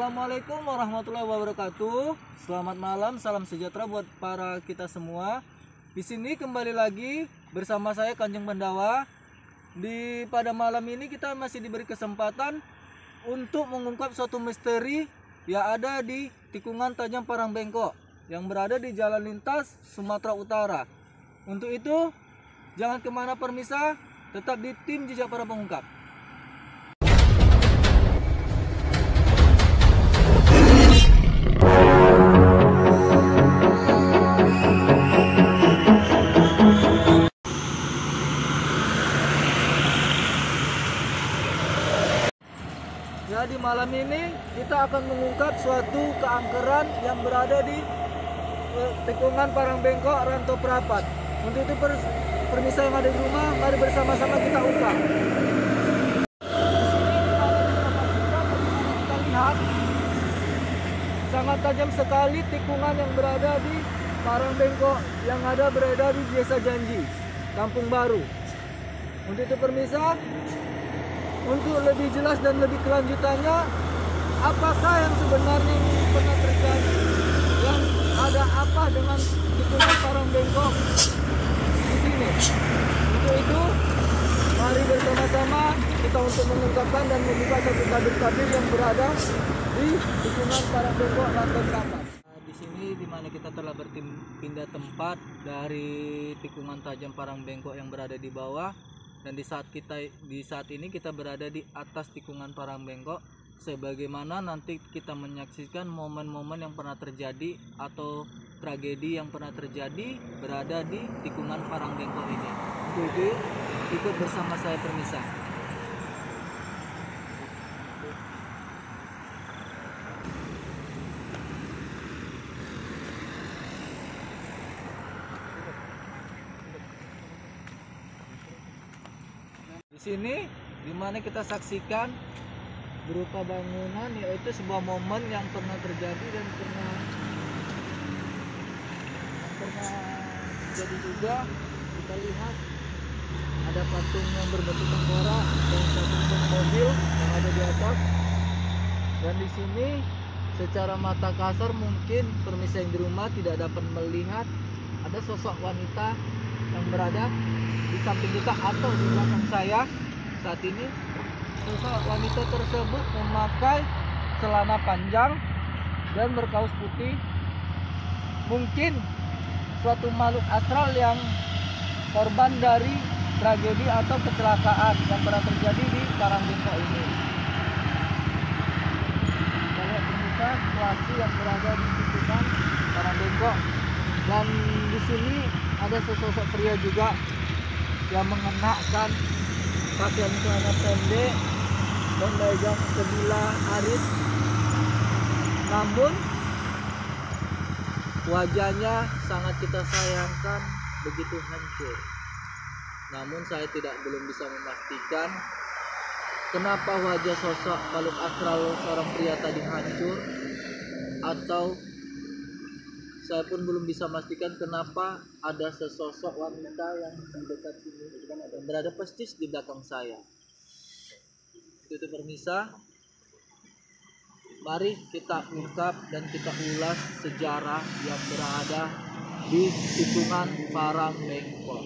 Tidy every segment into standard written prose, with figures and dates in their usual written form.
Assalamualaikum warahmatullahi wabarakatuh. Selamat malam, salam sejahtera buat para kita semua. Di sini kembali lagi bersama saya Kanjeng Bendawa. Pada malam ini kita masih diberi kesempatan untuk mengungkap suatu misteri yang ada di tikungan Tajam Parangbengkok yang berada di Jalan Lintas Sumatera Utara. Untuk itu, jangan kemana permisa, tetap di tim Jejak Para Pengungkap. Ya, di malam ini kita akan mengungkap suatu keangkeran yang berada di tikungan Parangbengkok Rantau Prapat. Untuk itu permisa yang ada di rumah, mari bersama-sama kita ungkap. Kita lihat sangat tajam sekali tikungan yang berada di Parangbengkok yang berada di Desa Janji, Kampung Baru. Untuk itu permisa, untuk lebih jelas dan lebih kelanjutannya, apakah yang sebenarnya pernah terjadi, yang ada apa dengan tikungan Parangbengkok di sini. Untuk itu, mari bersama-sama kita untuk mengungkapkan dan membuka satu tabir-tabir yang berada di tikungan Parangbengkok Rantau Prapat. Di sini dimana kita telah berpindah tempat dari tikungan Tajam Parangbengkok yang berada di bawah. Dan di saat ini kita berada di atas tikungan Parangbengkok, sebagaimana nanti kita menyaksikan momen-momen yang pernah terjadi atau tragedi yang pernah terjadi berada di tikungan Parangbengkok ini. Jadi ikut bersama saya permisa. Di sini dimana kita saksikan berupa bangunan, yaitu sebuah momen yang pernah terjadi dan pernah terjadi juga. Kita lihat ada patung yang berbentuk tengkorak dan satu mobil yang ada di atas. Dan di sini secara mata kasar mungkin permisa yang di rumah tidak dapat melihat ada sosok wanita yang berada di samping kita atau di belakang saya saat ini. Sosok wanita tersebut memakai celana panjang dan berkaus putih. Mungkin suatu makhluk astral yang korban dari tragedi atau kecelakaan yang pernah terjadi di Parangbengkok ini. Kita lihat pemirsa situasi yang berada di tikungan Parangbengkok, dan di sini ada sesosok pria juga yang mengenakan pakaian celana pendek dan memegang sebilah arit, namun wajahnya sangat kita sayangkan, begitu hancur. Namun saya belum bisa memastikan kenapa wajah sosok makhluk astral seorang pria tadi hancur, atau saya pun belum bisa memastikan kenapa ada sesosok wanita yang di dekat sini yang berada persis di belakang saya. Itu permisa, mari kita ungkap dan kita ulas sejarah yang berada di tikungan Parangbengkok.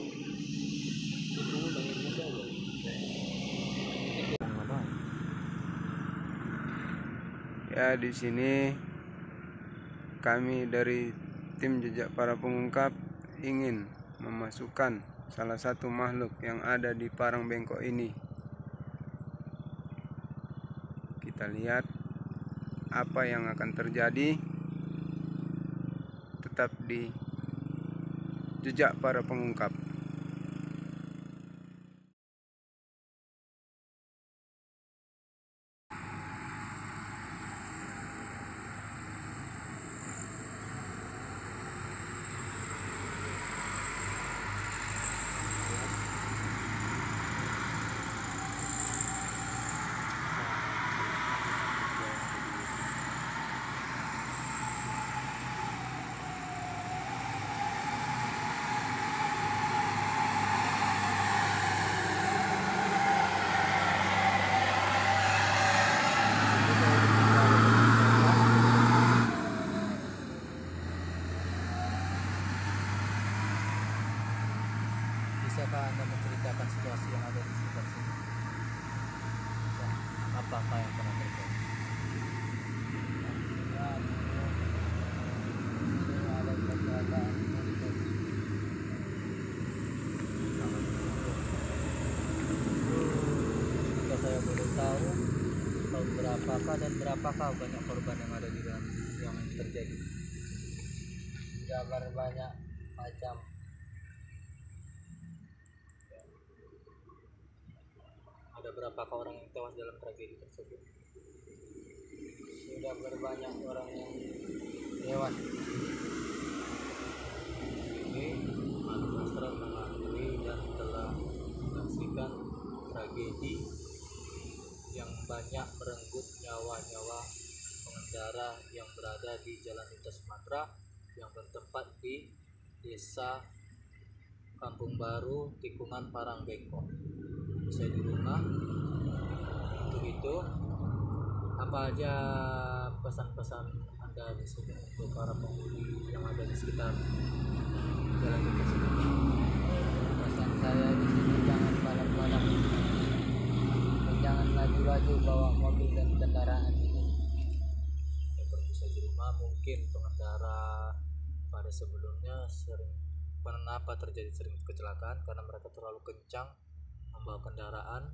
Ya, di sini kami dari tim Jejak Para Pengungkap ingin memasukkan salah satu makhluk yang ada di Parangbengkok ini. Kita lihat apa yang akan terjadi. Tetap di Jejak Para Pengungkap. situasi yang ada di sekitar sini. Apakah yang pernah terjadi? Ada kejadian jika saya boleh tahu tahun berapakah dan berapakah banyak korban yang ada di dalam yang terjadi? Sudah berbanyak macam. Ada berapakah orang yang tewas dalam tragedi tersebut? Sudah berbanyak orang yang tewas. Ini Maluku Astral mengakui dan telah menyaksikan tragedi yang banyak merenggut nyawa-nyawa pengendara yang berada di Jalan Lintas Sumatera yang bertempat di Desa Kampung Baru, Tikungan Parangbengkok. Saya di rumah. Untuk itu, apa aja pesan-pesan Anda di sini untuk para penghuni yang ada di sekitar jalan lintas ini? Pesan saya di sini, jangan balap-balap dan jangan laju-laju bawa mobil dan kendaraan ini. Seperti saya di rumah, mungkin pengendara pada sebelumnya sering terjadi kecelakaan karena mereka terlalu kencang membawa kendaraan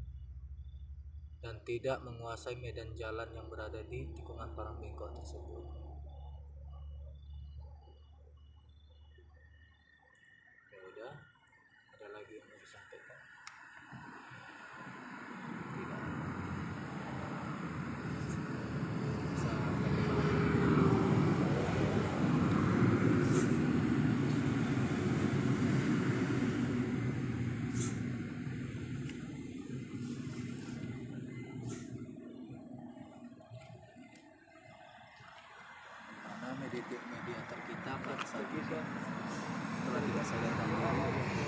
dan tidak menguasai medan jalan yang berada di tikungan Parangbengkok tersebut. Ya udah, ada lagi yang mau disampaikan? Tidak. Bisa mediator kita pada saat itu telah tidak sadarkan diri.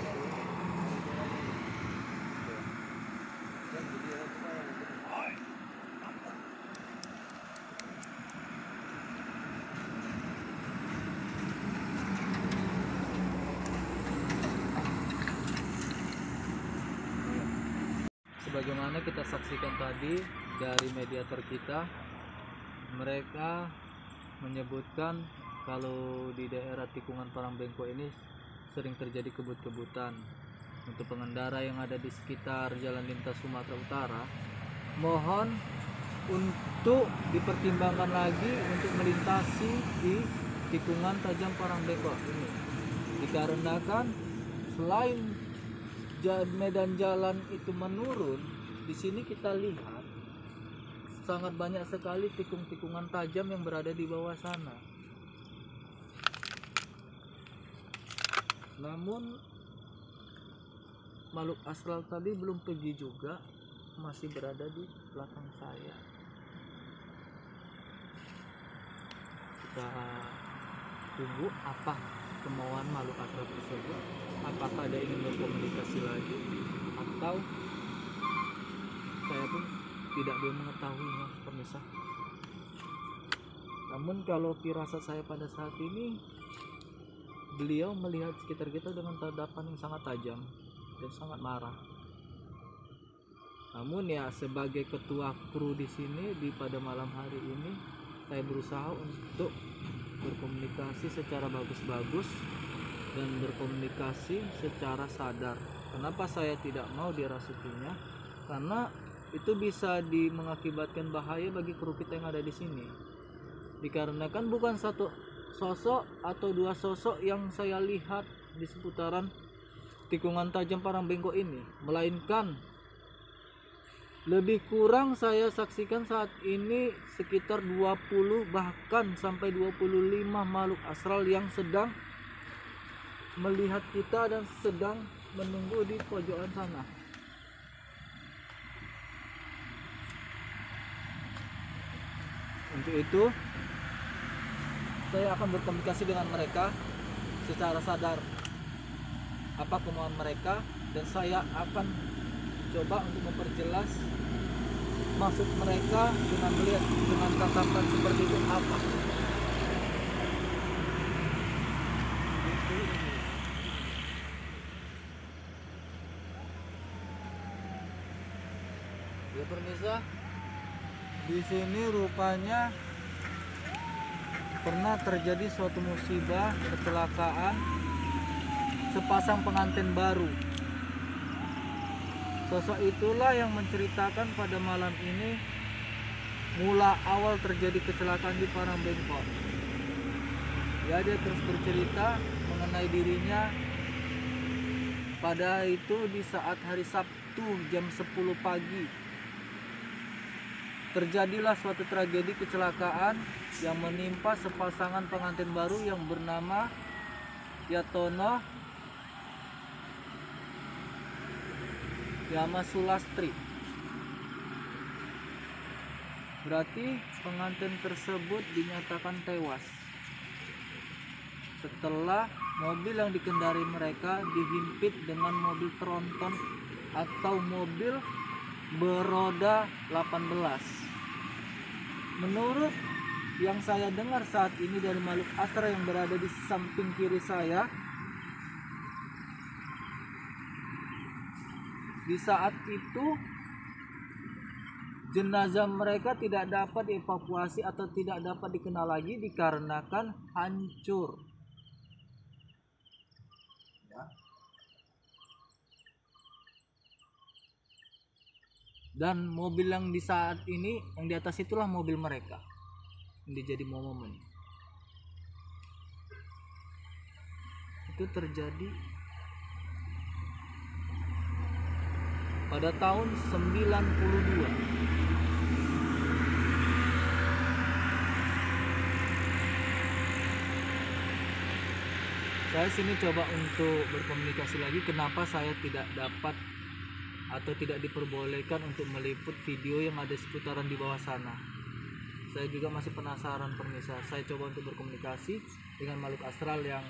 Sebagaimana kita saksikan tadi dari mediator kita, mereka menyebutkan kalau di daerah tikungan Parangbengkok ini sering terjadi kebut-kebutan. Untuk pengendara yang ada di sekitar Jalan Lintas Sumatera Utara, mohon untuk dipertimbangkan lagi untuk melintasi di tikungan tajam Parangbengkok ini, dikarenakan selain medan jalan itu menurun, di sini kita lihat sangat banyak sekali tikung-tikungan tajam yang berada di bawah sana. Namun makhluk astral tadi belum pergi juga, masih berada di belakang saya. Kita tunggu apa kemauan makhluk astral tersebut. Apakah dia ingin berkomunikasi lagi atau saya pun tidak belum mengetahuinya, pemirsa. Namun kalau firasat saya pada saat ini, beliau melihat sekitar kita dengan tatapan yang sangat tajam dan sangat marah. Namun ya sebagai ketua kru di sini pada malam hari ini, saya berusaha untuk berkomunikasi secara bagus-bagus dan berkomunikasi secara sadar. Kenapa saya tidak mau dirasukinya? Karena itu bisa mengakibatkan bahaya bagi kru kita yang ada di sini. Dikarenakan bukan satu sosok atau dua sosok yang saya lihat di seputaran tikungan tajam Parangbengkok ini, melainkan lebih kurang saya saksikan saat ini sekitar 20 bahkan sampai 25 makhluk astral yang sedang melihat kita dan sedang menunggu di pojokan sana. Untuk itu saya akan berkomunikasi dengan mereka secara sadar apa kemauan mereka, dan saya akan coba untuk memperjelas maksud mereka dengan melihat dengan tatapan seperti itu apa. permisa, di sini rupanya pernah terjadi suatu musibah kecelakaan sepasang pengantin baru. Sosok itulah yang menceritakan pada malam ini mula awal terjadi kecelakaan di Parangbengkok. Ya, dia terus bercerita mengenai dirinya pada itu di saat hari Sabtu jam 10 pagi. Terjadilah suatu tragedi kecelakaan yang menimpa sepasangan pengantin baru yang bernama Yatono Yama Sulastri. Berarti pengantin tersebut dinyatakan tewas setelah mobil yang dikendari mereka dihimpit dengan mobil tronton atau mobil beroda 18. Menurut yang saya dengar saat ini dari makhluk astral yang berada di samping kiri saya, di saat itu jenazah mereka tidak dapat dievakuasi atau tidak dapat dikenal lagi dikarenakan hancur. Dan mobil yang di saat ini yang di atas itulah mobil mereka yang jadi momen. Itu terjadi pada tahun 92. Saya sini coba untuk berkomunikasi lagi kenapa saya tidak dapat atau tidak diperbolehkan untuk meliput video yang ada seputaran di bawah sana. Saya juga masih penasaran pemirsa. Saya coba untuk berkomunikasi dengan makhluk astral yang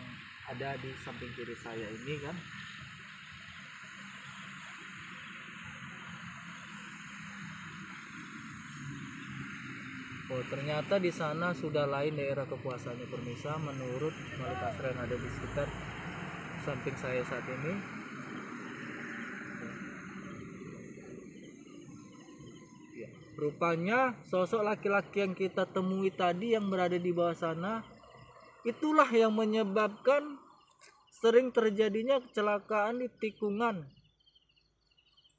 ada di samping kiri saya ini kan. Oh, ternyata di sana sudah lain daerah kekuasaannya pemirsa menurut makhluk astral yang ada di sekitar samping saya saat ini. Rupanya sosok laki-laki yang kita temui tadi yang berada di bawah sana itulah yang menyebabkan sering terjadinya kecelakaan di tikungan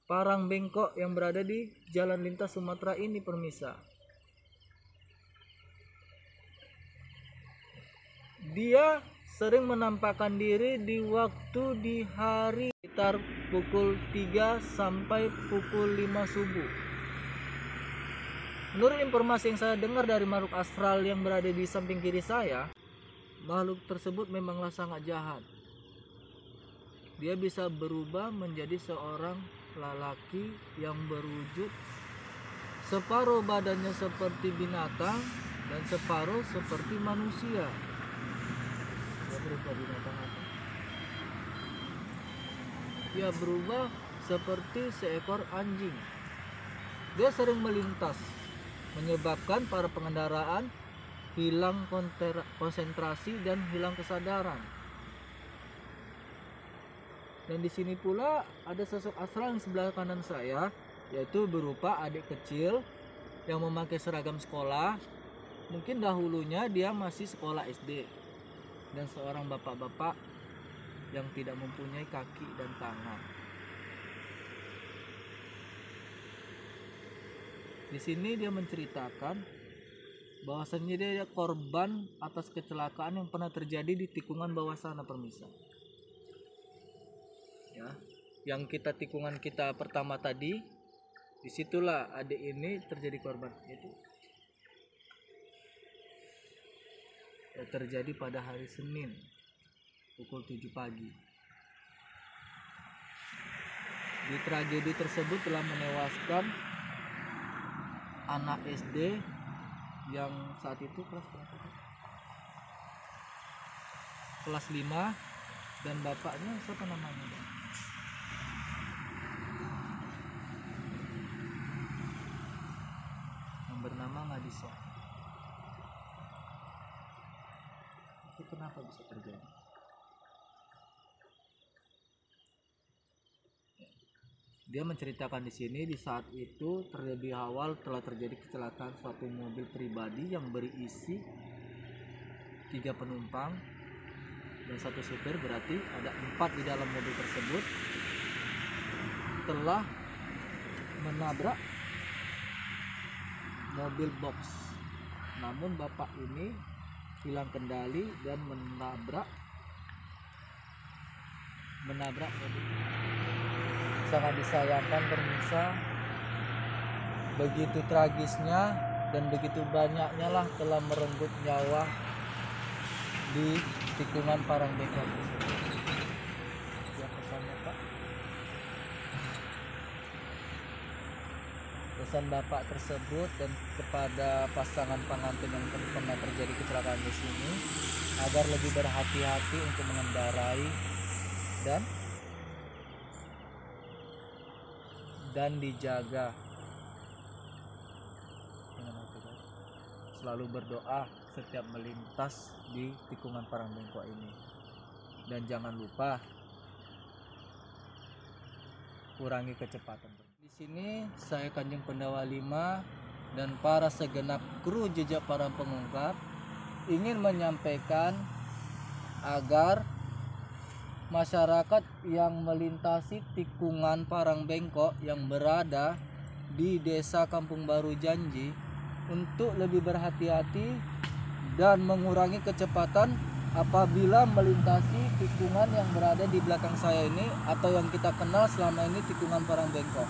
Parangbengkok yang berada di jalan lintas Sumatera ini pemirsa. Dia sering menampakkan diri di waktu di hari sekitar pukul 3 sampai pukul 5 subuh. Menurut informasi yang saya dengar dari makhluk astral yang berada di samping kiri saya, makhluk tersebut memanglah sangat jahat. Dia bisa berubah menjadi seorang lelaki yang berwujud separuh badannya seperti binatang dan separuh seperti manusia. Dia berubah binatang apa? Dia berubah seperti seekor anjing. Dia sering melintas, menyebabkan para pengendaraan hilang konsentrasi dan hilang kesadaran. Dan di sini pula ada sosok astral yang sebelah kanan saya, yaitu berupa adik kecil yang memakai seragam sekolah. Mungkin dahulunya dia masih sekolah SD, dan seorang bapak-bapak yang tidak mempunyai kaki dan tangan. Di sini dia menceritakan bahwasannya dia korban atas kecelakaan yang pernah terjadi di tikungan bawah sana permisa. Ya, yang tikungan kita pertama tadi, disitulah adik ini terjadi korban. Itu ya, terjadi pada hari Senin pukul 7 pagi. Di tragedi tersebut telah menewaskan anak SD yang saat itu kelas berapa? Kelas 5, dan bapaknya siapa namanya? Yang bernama Ngadisa. Itu kenapa bisa terjadi? Dia menceritakan di sini di saat itu terlebih awal telah terjadi kecelakaan suatu mobil pribadi yang berisi 3 penumpang dan 1 supir, berarti ada 4 di dalam mobil tersebut, telah menabrak mobil box. Namun bapak ini hilang kendali dan menabrak mobil. Sangat disayangkan pemirsa, begitu tragisnya dan begitu banyaknya lah telah merenggut nyawa di tikungan Parangbengko tersebut. Ya, pesannya Pak. Pesan bapak tersebut dan kepada pasangan pengantin yang pernah terjadi kecelakaan di sini agar lebih berhati-hati untuk mengendarai dan dijaga dengan hati-hati. Selalu berdoa setiap melintas di tikungan Parangbengko ini, dan jangan lupa kurangi kecepatan. Di sini saya Kanjeng Pendawa 5 dan para segenap kru Jejak Para Pengungkap ingin menyampaikan agar masyarakat yang melintasi tikungan Parangbengko yang berada di Desa Kampung Baru Janji untuk lebih berhati-hati dan mengurangi kecepatan apabila melintasi tikungan yang berada di belakang saya ini atau yang kita kenal selama ini tikungan Parangbengko.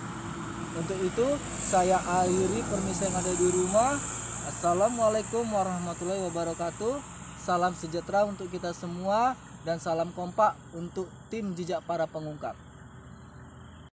Untuk itu saya akhiri permisa yang ada di rumah. Assalamualaikum warahmatullahi wabarakatuh. Salam sejahtera untuk kita semua dan salam kompak untuk tim Jejak Para Pengungkap.